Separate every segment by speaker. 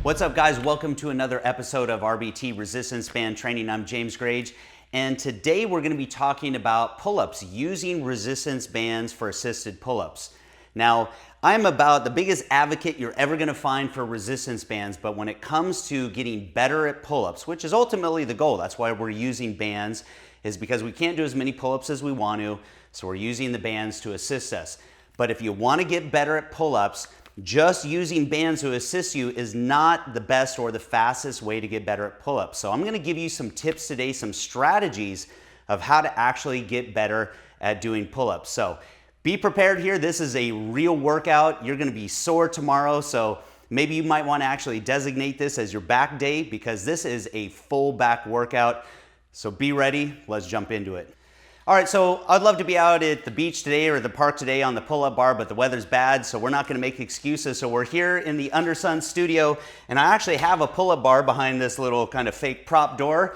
Speaker 1: What's up, guys? Welcome to another episode of RBT Resistance Band Training. I'm James Grage, and today we're going to be talking about pull-ups, using resistance bands for assisted pull-ups. Now, I'm about the biggest advocate you're ever going to find for resistance bands, but when it comes to getting better at pull-ups, which is ultimately the goal, that's why we're using bands, is because we can't do as many pull-ups as we want to, so we're using the bands to assist us. But if you want to get better at pull-ups, just using bands to assist you is not the best or the fastest way to get better at pull-ups. So I'm going to give you some tips today, some strategies of how to actually get better at doing pull-ups. So be prepared here. This is a real workout. You're going to be sore tomorrow, so maybe you might want to actually designate this as your back day because this is a full back workout. So be ready. Let's jump into it. All right, so I'd love to be out at the beach today or the park today on the pull-up bar, but the weather's bad, so we're not gonna make excuses. So we're here in the Undersun studio, and I actually have a pull-up bar behind this little kind of fake prop door.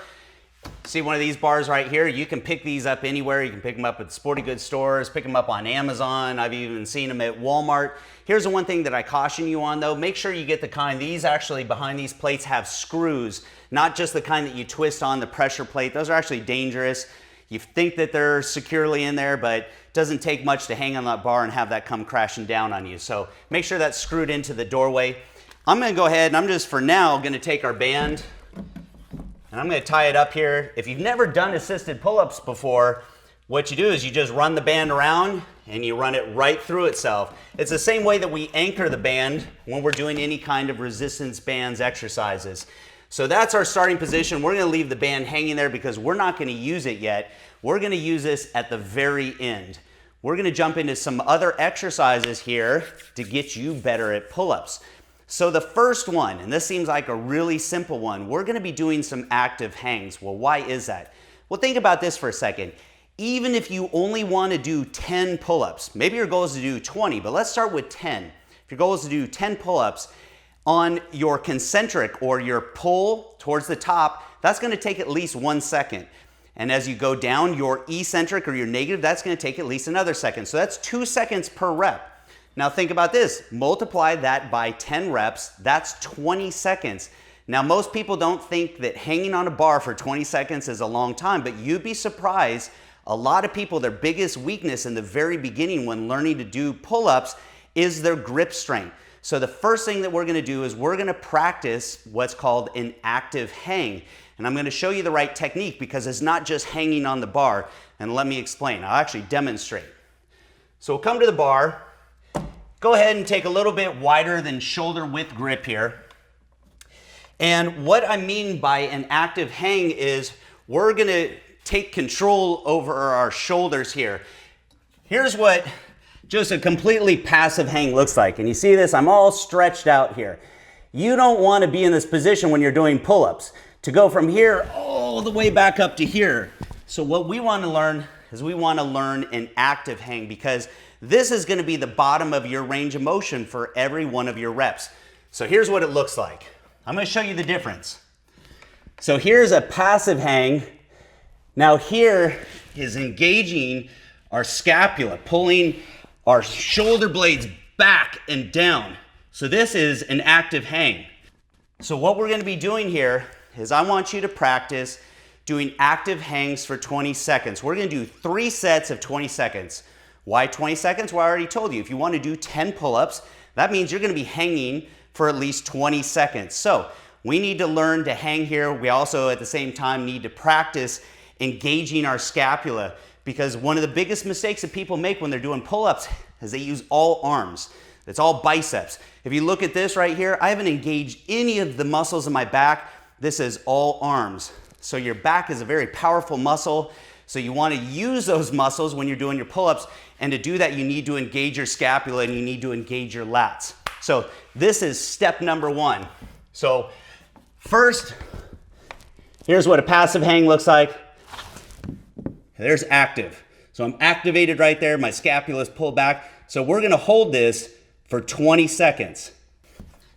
Speaker 1: See one of these bars right here? You can pick these up anywhere. You can pick them up at sporting goods stores, pick them up on Amazon. I've even seen them at Walmart. Here's the one thing that I caution you on though. Make sure you get the kind, these actually behind these plates have screws, not just the kind that you twist on the pressure plate. Those are actually dangerous. You think that they're securely in there, but it doesn't take much to hang on that bar and have that come crashing down on you. So make sure that's screwed into the doorway. I'm gonna go ahead and I'm just for now gonna take our band and I'm gonna tie it up here. If you've never done assisted pull-ups before, what you do is you just run the band around and you run it right through itself. It's the same way that we anchor the band when we're doing any kind of resistance bands exercises. So that's our starting position. We're gonna leave the band hanging there because we're not gonna use it yet. We're gonna use this at the very end. We're gonna jump into some other exercises here to get you better at pull-ups. So the first one, and this seems like a really simple one, we're gonna be doing some active hangs. Well, why is that? Well, think about this for a second. Even if you only wanna do 10 pull-ups, maybe your goal is to do 20, but let's start with 10. If your goal is to do 10 pull-ups, on your concentric or your pull towards the top, that's going to take at least 1 second. And as you go down your eccentric or your negative, that's going to take at least another second. So that's 2 seconds per rep. Now think about this, multiply that by 10 reps, that's 20 seconds. Now most people don't think that hanging on a bar for 20 seconds is a long time, but you'd be surprised. A lot of people, their biggest weakness in the very beginning when learning to do pull-ups is their grip strength. So the first thing that we're gonna do is we're gonna practice what's called an active hang. And I'm gonna show you the right technique because it's not just hanging on the bar. And let me explain, I'll actually demonstrate. So we'll come to the bar, go ahead and take a little bit wider than shoulder width grip here. And what I mean by an active hang is we're gonna take control over our shoulders here. Here's what just a completely passive hang looks like. And you see this, I'm all stretched out here. You don't want to be in this position when you're doing pull-ups, to go from here all the way back up to here. So what we want to learn is we want to learn an active hang because this is going to be the bottom of your range of motion for every one of your reps. So here's what it looks like. I'm going to show you the difference. So here's a passive hang. Now here is engaging our scapula, pulling our shoulder blades back and down. So this is an active hang. So what we're going to be doing here is I want you to practice doing active hangs for 20 seconds. We're going to do 3 sets of 20 seconds. Why 20 seconds? Well, I already told you, if you want to do 10 pull-ups, that means you're going to be hanging for at least 20 seconds. So we need to learn to hang here. We also at the same time need to practice engaging our scapula. Because one of the biggest mistakes that people make when they're doing pull-ups is they use all arms. It's all biceps. If you look at this right here, I haven't engaged any of the muscles in my back. This is all arms. So your back is a very powerful muscle. So you want to use those muscles when you're doing your pull-ups. And to do that, you need to engage your scapula and you need to engage your lats. So this is step number 1. So first, here's what a passive hang looks like. There's active. So I'm activated right there. My scapula is pulled back. So we're going to hold this for 20 seconds.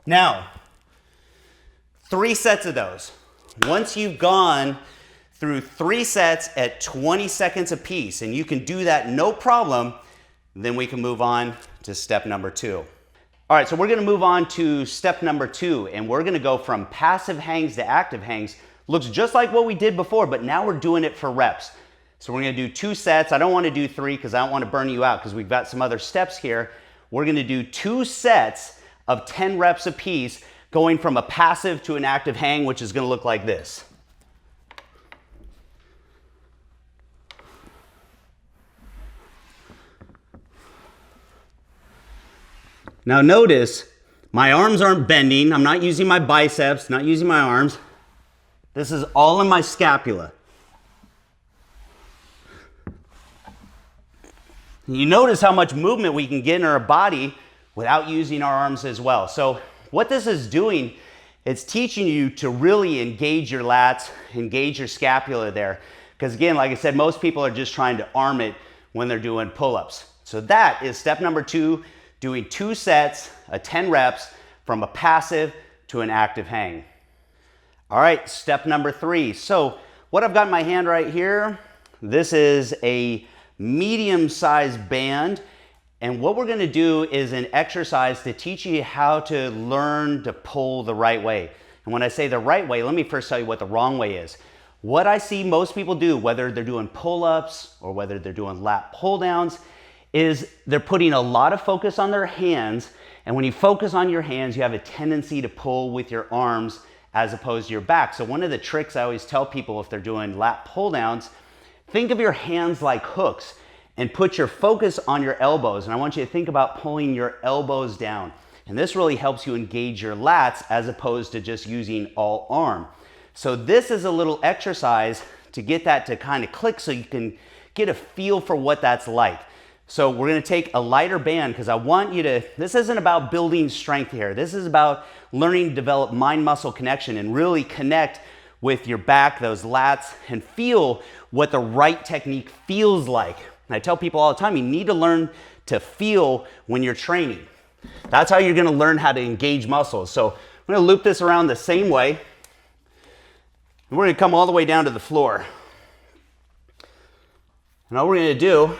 Speaker 1: Now, 3 sets of those. Once you've gone through 3 sets at 20 seconds apiece, and you can do that no problem, then we can move on to step number 2. All right, so we're gonna move on to step number 2, and we're gonna go from passive hangs to active hangs. Looks just like what we did before, but now we're doing it for reps. So we're gonna do 2 sets. I don't wanna do 3 because I don't wanna burn you out because we've got some other steps here. We're gonna do 2 sets of 10 reps apiece, going from a passive to an active hang, which is gonna look like this. Now notice, my arms aren't bending. I'm not using my biceps, not using my arms. This is all in my scapula. You notice how much movement we can get in our body without using our arms as well. So what this is doing, it's teaching you to really engage your lats, engage your scapula there. Because again, like I said, most people are just trying to arm it when they're doing pull-ups. So that is step number 2, doing 2 sets of 10 reps from a passive to an active hang. All right, step number 3. So what I've got in my hand right here, this is a medium-sized band. And what we're gonna do is an exercise to teach you how to learn to pull the right way. And when I say the right way, let me first tell you what the wrong way is. What I see most people do, whether they're doing pull-ups or whether they're doing lat pull-downs, is they're putting a lot of focus on their hands, and when you focus on your hands, you have a tendency to pull with your arms as opposed to your back. So one of the tricks I always tell people if they're doing lat pull downs, think of your hands like hooks and put your focus on your elbows. And I want you to think about pulling your elbows down. And this really helps you engage your lats as opposed to just using all arm. So this is a little exercise to get that to kind of click so you can get a feel for what that's like. So we're gonna take a lighter band because I want you to, this isn't about building strength here. This is about learning to develop mind-muscle connection and really connect with your back, those lats, and feel what the right technique feels like. And I tell people all the time, you need to learn to feel when you're training. That's how you're gonna learn how to engage muscles. So I'm gonna loop this around the same way. And we're gonna come all the way down to the floor. And all we're gonna do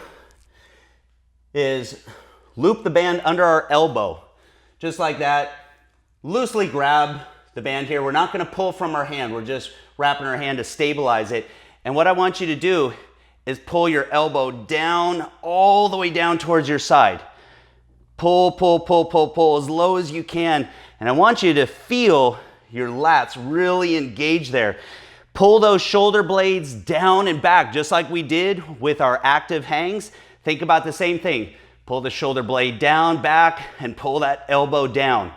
Speaker 1: is loop the band under our elbow, just like that. Loosely grab the band here. We're not gonna pull from our hand. We're just wrapping our hand to stabilize it. And what I want you to do is pull your elbow down, all the way down towards your side. Pull, pull, pull, pull, pull as low as you can. And I want you to feel your lats really engage there. Pull those shoulder blades down and back, just like we did with our active hangs. Think about the same thing. Pull the shoulder blade down, back, and pull that elbow down.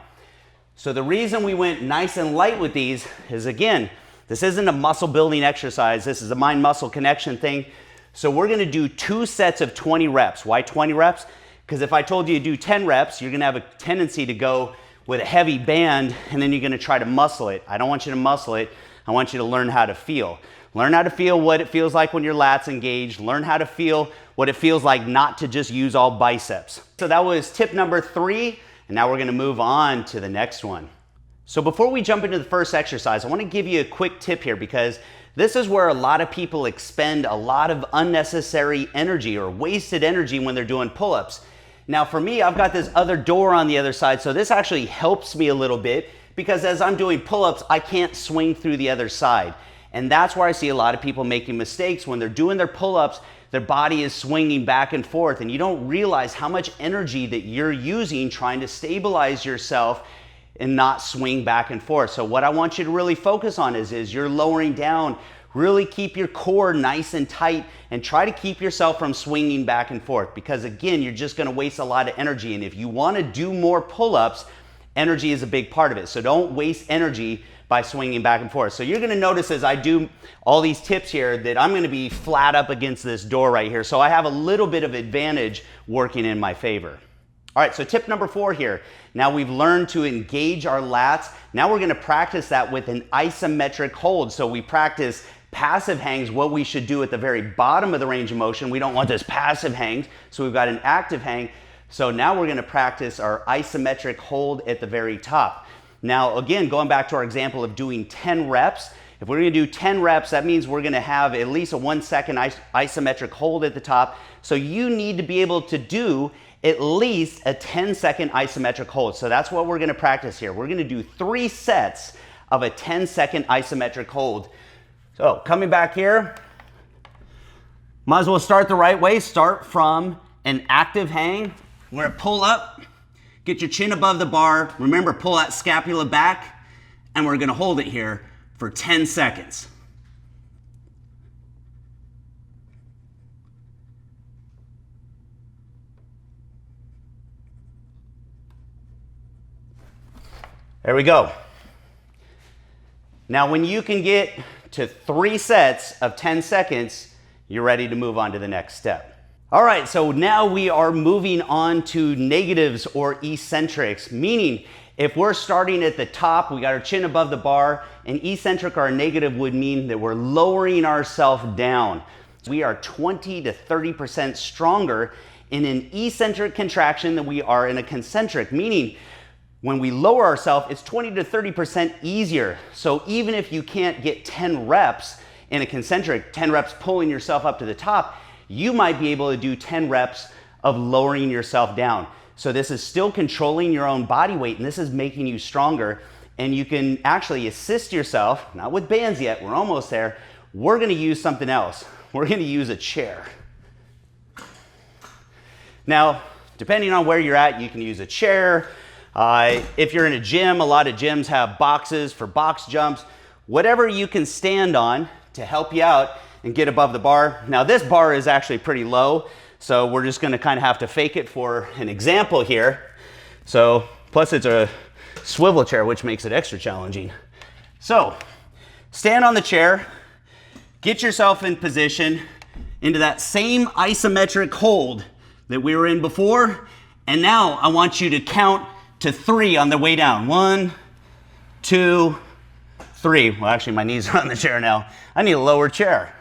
Speaker 1: So the reason we went nice and light with these is, again, this isn't a muscle building exercise. This is a mind-muscle connection thing. So we're gonna do 2 sets of 20 reps. Why 20 reps? Because if I told you to do 10 reps, you're gonna have a tendency to go with a heavy band and then you're gonna try to muscle it. I don't want you to muscle it. I want you to learn how to feel. Learn how to feel what it feels like when your lats engaged. Learn how to feel what it feels like not to just use all biceps. So that was tip number 3, and now we're gonna move on to the next one. So before we jump into the first exercise, I wanna give you a quick tip here because this is where a lot of people expend a lot of unnecessary energy or wasted energy when they're doing pull-ups. Now for me, I've got this other door on the other side, so this actually helps me a little bit because as I'm doing pull-ups, I can't swing through the other side. And that's where I see a lot of people making mistakes when they're doing their pull-ups, their body is swinging back and forth and you don't realize how much energy that you're using trying to stabilize yourself and not swing back and forth. So what I want you to really focus on is you're lowering down, really keep your core nice and tight and try to keep yourself from swinging back and forth because again, you're just gonna waste a lot of energy. And if you wanna do more pull-ups, energy is a big part of it. So don't waste energy by swinging back and forth. So you're gonna notice as I do all these tips here that I'm gonna be flat up against this door right here. So I have a little bit of advantage working in my favor. All right, so tip number 4 here. Now we've learned to engage our lats. Now we're gonna practice that with an isometric hold. So we practice passive hangs, what we should do at the very bottom of the range of motion. We don't want this passive hang, so we've got an active hang. So now we're gonna practice our isometric hold at the very top. Now, again, going back to our example of doing 10 reps, If we're gonna do 10 reps, that means we're gonna have at least a 1 second isometric hold at the top. So you need to be able to do at least a 10-second isometric hold. So that's what we're gonna practice here. We're gonna do 3 sets of a 10-second isometric hold. So coming back here, might as well start the right way. Start from an active hang. We're gonna pull up, get your chin above the bar. Remember, pull that scapula back, and we're gonna hold it here for 10 seconds. There we go. Now, when you can get to 3 sets of 10 seconds, you're ready to move on to the next step. All right, so now we are moving on to negatives or eccentrics, meaning if we're starting at the top, we got our chin above the bar, an eccentric or a negative would mean that we're lowering ourselves down. We are 20 to 30% stronger in an eccentric contraction than we are in a concentric, meaning when we lower ourselves, it's 20 to 30% easier. So even if you can't get 10 reps in a concentric, 10 reps pulling yourself up to the top, you might be able to do 10 reps of lowering yourself down. So this is still controlling your own body weight, and this is making you stronger. And you can actually assist yourself, not with bands yet, we're almost there. We're gonna use something else. We're gonna use a chair. Now, depending on where you're at, you can use a chair. If you're in a gym, a lot of gyms have boxes for box jumps. Whatever you can stand on to help you out and get above the bar. Now this bar is actually pretty low, so we're just gonna kind of have to fake it for an example here. So, plus it's a swivel chair, which makes it extra challenging. So, stand on the chair, get yourself in position into that same isometric hold that we were in before, and now I want you to count to 3 on the way down. 1, 2, 3. Well, actually my knees are on the chair now. I need a lower chair.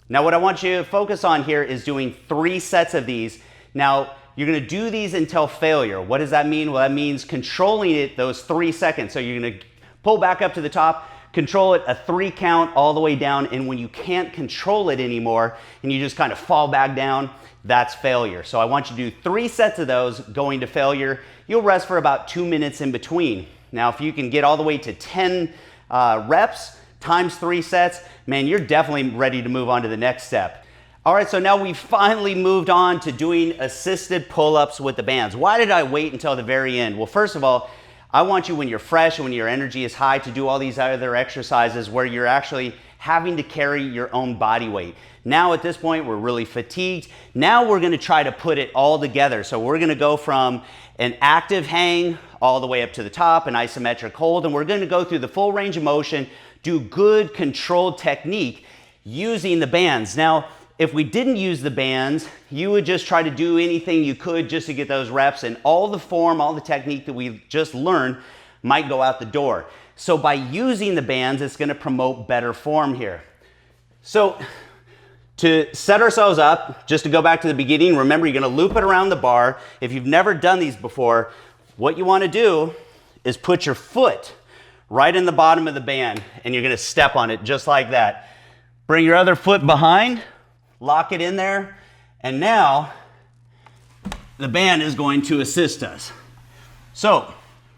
Speaker 1: Now what I want you to focus on here is doing 3 sets of these. Now you're gonna do these until failure. What does that mean? Well, that means controlling it those 3 seconds. So you're gonna pull back up to the top, control it a 3 count all the way down, and when you can't control it anymore and you just kind of fall back down, that's failure. So I want you to do 3 sets of those going to failure. You'll rest for about 2 minutes in between. Now if you can get all the way to 10 reps times 3 sets, man, you're definitely ready to move on to the next step. All right, so now we've finally moved on to doing assisted pull-ups with the bands. Why did I wait until the very end? Well, first of all, I want you when you're fresh and when your energy is high to do all these other exercises where you're actually having to carry your own body weight. Now at this point, we're really fatigued. Now we're gonna try to put it all together. So we're gonna go from an active hang all the way up to the top, an isometric hold, and we're gonna go through the full range of motion, do good controlled technique using the bands. Now, if we didn't use the bands, you would just try to do anything you could just to get those reps, and all the form, all the technique that we just learned might go out the door. So by using the bands, it's gonna promote better form here. So to set ourselves up, just to go back to the beginning, remember you're gonna loop it around the bar. If you've never done these before, what you wanna do is put your foot right in the bottom of the band, and you're gonna step on it just like that. Bring your other foot behind, lock it in there, and now the band is going to assist us. So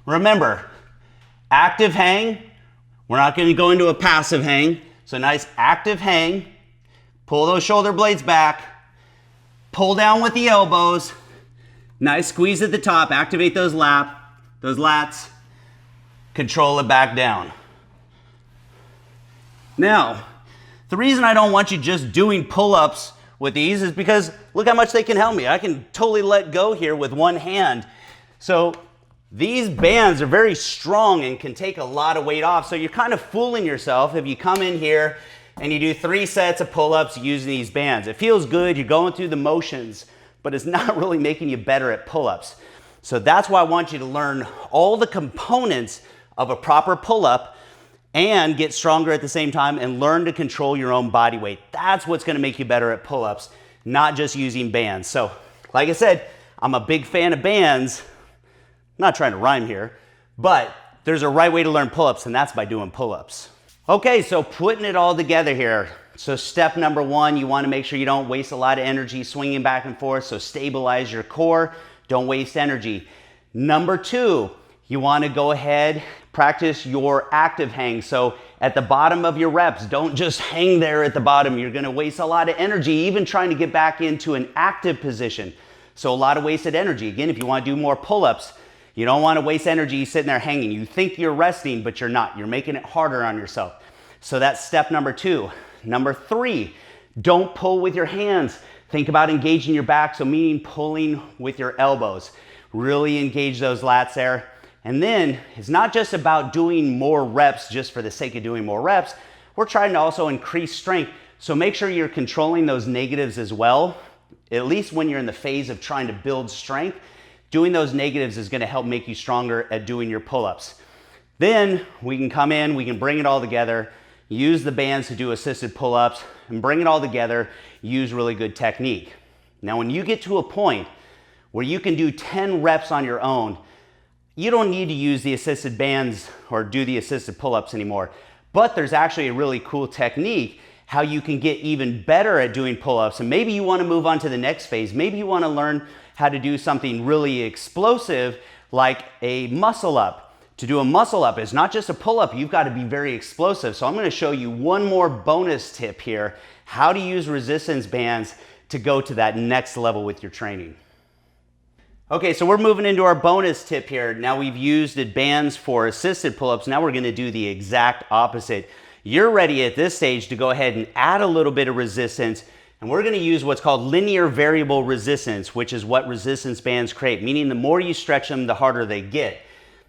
Speaker 1: remember, active hang, we're not gonna go into a passive hang, so nice active hang, pull those shoulder blades back, pull down with the elbows, nice squeeze at the top, activate those lats, control it back down. Now, the reason I don't want you just doing pull-ups with these is because look how much they can help me. I can totally let go here with one hand. So these bands are very strong and can take a lot of weight off. So you're kind of fooling yourself if you come in here and you do 3 sets of pull-ups using these bands. It feels good, you're going through the motions, but it's not really making you better at pull-ups. So that's why I want you to learn all the components of a proper pull-up and get stronger at the same time and learn to control your own body weight. That's what's gonna make you better at pull-ups, not just using bands. So, like I said, I'm a big fan of bands. I'm not trying to rhyme here, but there's a right way to learn pull-ups, and that's by doing pull-ups. Okay, so putting it all together here. So step number one, you want to make sure you don't waste a lot of energy swinging back and forth. So stabilize your core, don't waste energy. Number two, you want to go ahead, practice your active hang. So at the bottom of your reps, don't just hang there at the bottom. You're going to waste a lot of energy even trying to get back into an active position. So a lot of wasted energy. Again, if you want to do more pull-ups, you don't want to waste energy sitting there hanging. You think you're resting, but you're not. You're making it harder on yourself. So that's step number two. Number three, don't pull with your hands. Think about engaging your back, so meaning pulling with your elbows. Really engage those lats there. And then it's not just about doing more reps just for the sake of doing more reps. We're trying to also increase strength. So make sure you're controlling those negatives as well. At least when you're in the phase of trying to build strength, doing those negatives is going to help make you stronger at doing your pull-ups. Then we can come in, we can bring it all together, use the bands to do assisted pull-ups, and bring it all together, use really good technique. Now, when you get to a point where you can do 10 reps on your own, you don't need to use the assisted bands or do the assisted pull-ups anymore. But there's actually a really cool technique how you can get even better at doing pull-ups. And maybe you want to move on to the next phase. Maybe you want to learn how to do something really explosive like a muscle up. To do a muscle up is not just a pull-up, you've got to be very explosive. So I'm going to show you one more bonus tip here, how to use resistance bands to go to that next level with your training. Okay, so we're moving into our bonus tip here. Now we've used bands for assisted pull-ups. Now we're going to do the exact opposite. You're ready at this stage to go ahead and add a little bit of resistance, and we're going to use what's called linear variable resistance, which is what resistance bands create, meaning the more you stretch them, the harder they get.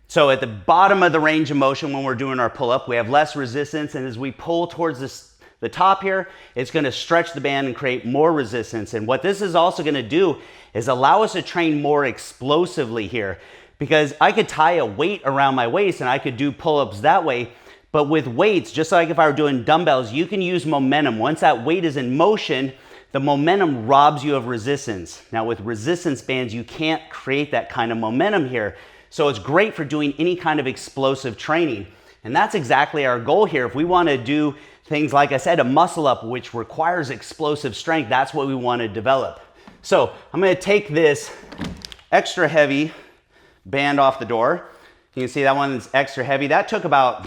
Speaker 1: So at the bottom of the range of motion when we're doing our pull-up, we have less resistance, and as we pull towards the top here, it's going to stretch the band and create more resistance. And what this is also going to do is allow us to train more explosively here, because I could tie a weight around my waist and I could do pull-ups that way. But with weights, just like if I were doing dumbbells, you can use momentum. Once that weight is in motion, the momentum robs you of resistance. Now with resistance bands, you can't create that kind of momentum here. So it's great for doing any kind of explosive training. And that's exactly our goal here. If we want to do things, like I said, a muscle up, which requires explosive strength, that's what we want to develop. So I'm going to take this extra heavy band off the door. You can see that one's extra heavy. That took about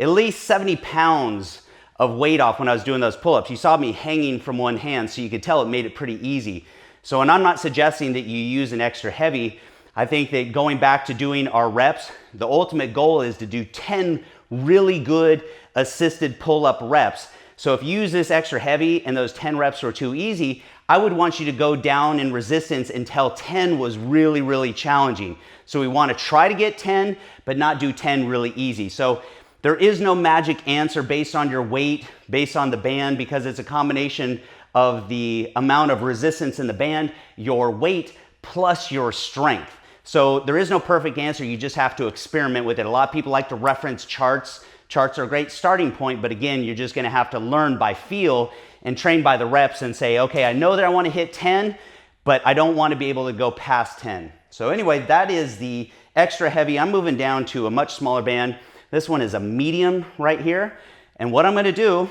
Speaker 1: at least 70 pounds of weight off when I was doing those pull-ups. You saw me hanging from one hand, so you could tell it made it pretty easy. So, and I'm not suggesting that you use an extra heavy. I think that going back to doing our reps, the ultimate goal is to do 10 really good assisted pull-up reps. So if you use this extra heavy and those 10 reps were too easy, I would want you to go down in resistance until 10 was really, really challenging. So we want to try to get 10, but not do 10 really easy. So there is no magic answer based on your weight, based on the band, because it's a combination of the amount of resistance in the band, your weight, plus your strength. So there is no perfect answer. You just have to experiment with it. A lot of people like to reference charts. Charts are a great starting point, but again, you're just going to have to learn by feel and train by the reps and say, okay, I know that I want to hit 10, but I don't want to be able to go past 10. So anyway, that is the extra heavy. I'm moving down to a much smaller band. This one is a medium right here. And what I'm going to do,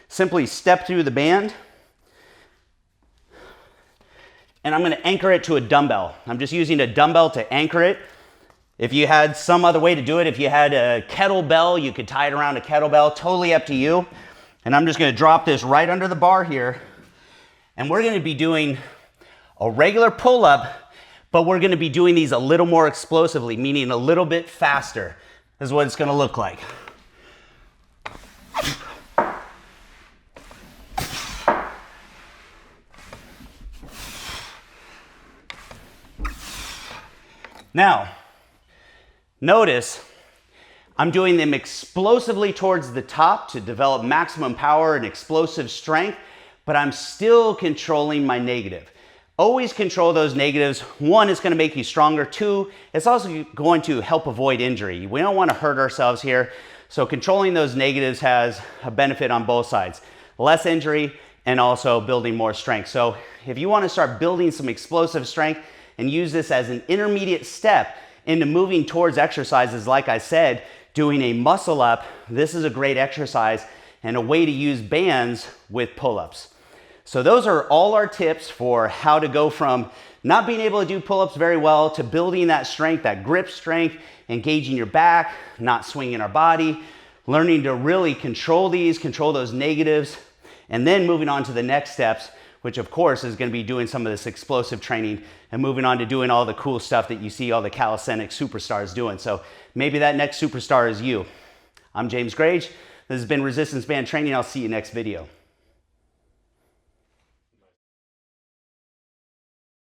Speaker 1: simply step through the band, and I'm going to anchor it to a dumbbell. I'm just using a dumbbell to anchor it. If you had some other way to do it, if you had a kettlebell, you could tie it around a kettlebell, totally up to you. And I'm just going to drop this right under the bar here. And we're going to be doing a regular pull-up, but we're going to be doing these a little more explosively, meaning a little bit faster. This is what it's going to look like. Now, notice I'm doing them explosively towards the top to develop maximum power and explosive strength, but I'm still controlling my negative. Always control those negatives. One, it's going to make you stronger. Two, it's also going to help avoid injury. We don't want to hurt ourselves here. So controlling those negatives has a benefit on both sides. Less injury and also building more strength. So if you want to start building some explosive strength and use this as an intermediate step into moving towards exercises, like I said, doing a muscle up, this is a great exercise and a way to use bands with pull-ups. So those are all our tips for how to go from not being able to do pull-ups very well to building that strength, that grip strength, engaging your back, not swinging our body, learning to really control those negatives, and then moving on to the next steps, which of course is going to be doing some of this explosive training and moving on to doing all the cool stuff that you see all the calisthenic superstars doing. So maybe that next superstar is you. I'm James Grage. This has been Resistance Band Training. I'll see you next video.